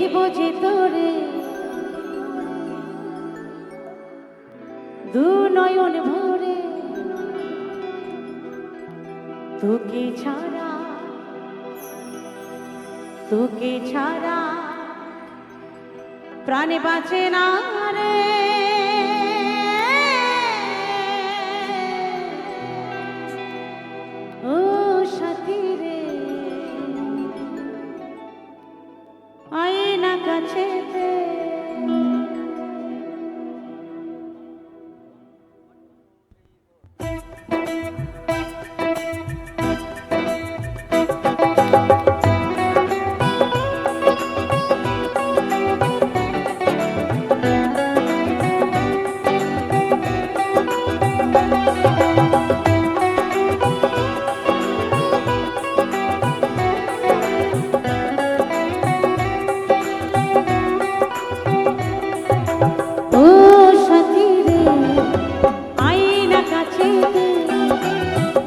দেখিব যে তোরে দু নয়ন ভরে, তোকে ছাড়া প্রাণে বাঁচে না রে। ও সাথী রে, আয় না কাছেতে।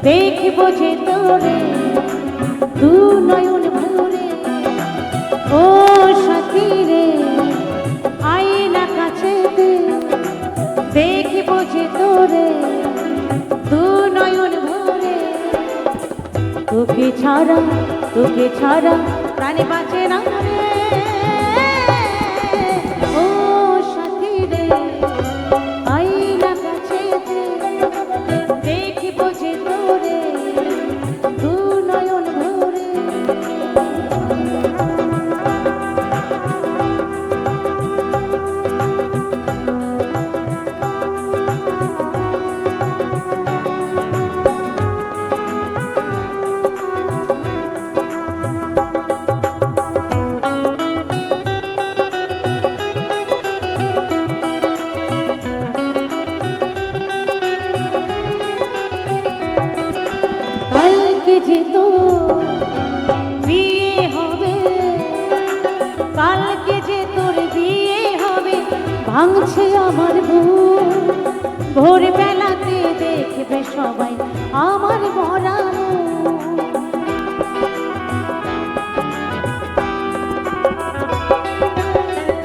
দেখিব যে তোরে দু নয়ন ভরে, ও সাথী রে আয় না কাছেতে। দেখিব যে তোরে দু নয়ন ভরে, তোকে ছাড়া প্রাণে বাঁচে না রে। ও সাথী রে আয় না কাছেতে। দেখিব যে তোরে দু নয়ন ভরে। কালকে যে তোর বিয়ে হবে, কালকে যে তোর বিয়ে হবে, ভাঙছে আমার বুক। ভোরবেলাতে দেখবে সবাই আমার মরা মুখ।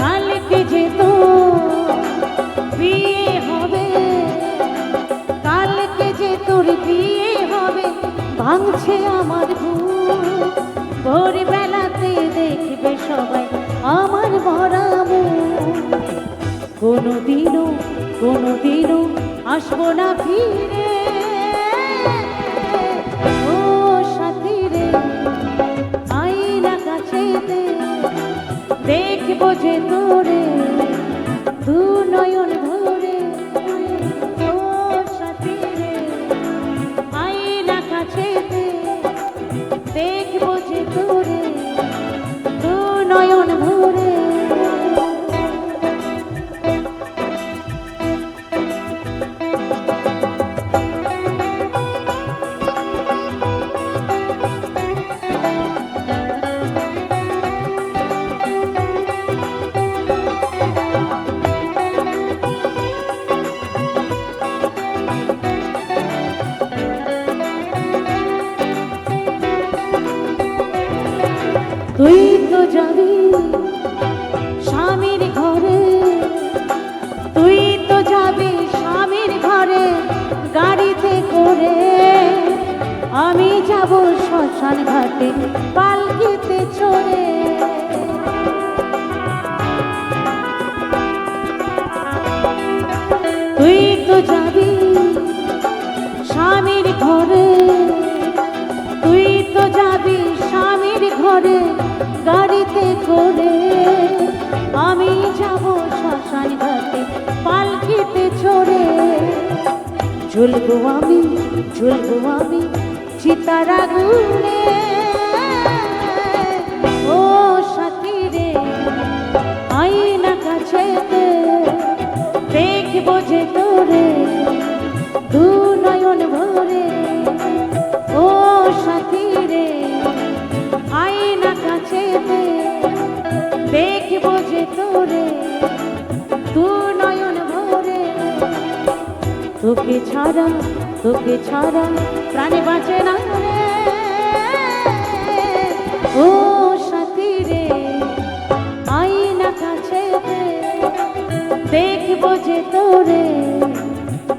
কালকে যে তোর বিয়ে হবে, কালকে যে তোর বিয়ে হবে, ভাঙছে আমার বুক। ভোরবেলাতে দেখবে সবাই আমার মরা মুখ। কোনোদিনও আসবো না ফিরে। ও সাথী রে আয় না কাছেতে। দেখব যে তোরে দু নয়ন ভরে। ও সাথী রে আয় না কাছেতে। দেখব যে তোরে দু নয়ন ভরে। তুই তো যাবি স্বামীর ঘরে, তুই তো যাবি স্বামীর ঘরে গাড়িতে করে। আমি যাব শ্মশান ঘাটে পালকিতে চড়ে। তুই তো যাবি স্বামীর ঘরে, তুই তো যাবি স্বামীর ঘরে গাড়িতে করে। আমি যাব শ্মশান ঘাটে পালকিতে চড়ে। ঝুলবো আমি চিতার আগুনে। ও সাথী রে আয় না কাছেতে। দেখব যে তোরে দু নয়ন ভরে। ও সাথী রে আয় না কাছেতে। দেখব যে তোরে দু নয়ন ভরে। তোকে ছাড়া প্রাণে বাঁচে না রে। ও সাথী রে আয় দেখবো যে তোরে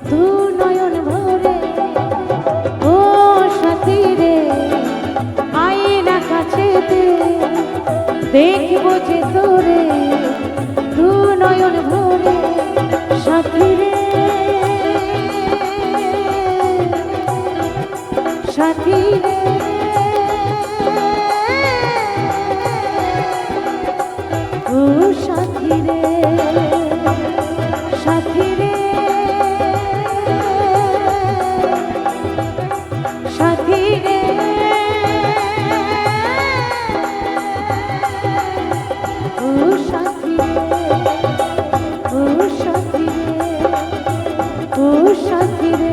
দু নয়ন ভরে। ও সাথী রে আয় না কাছেতে, দেখবো যে তোরে দু নয়ন ভরে। সাথী রে সাথী রে ও সাথী রে সাথী রে সাথী রে ও সাথী রে ও সাথী রে ও সাথী রে।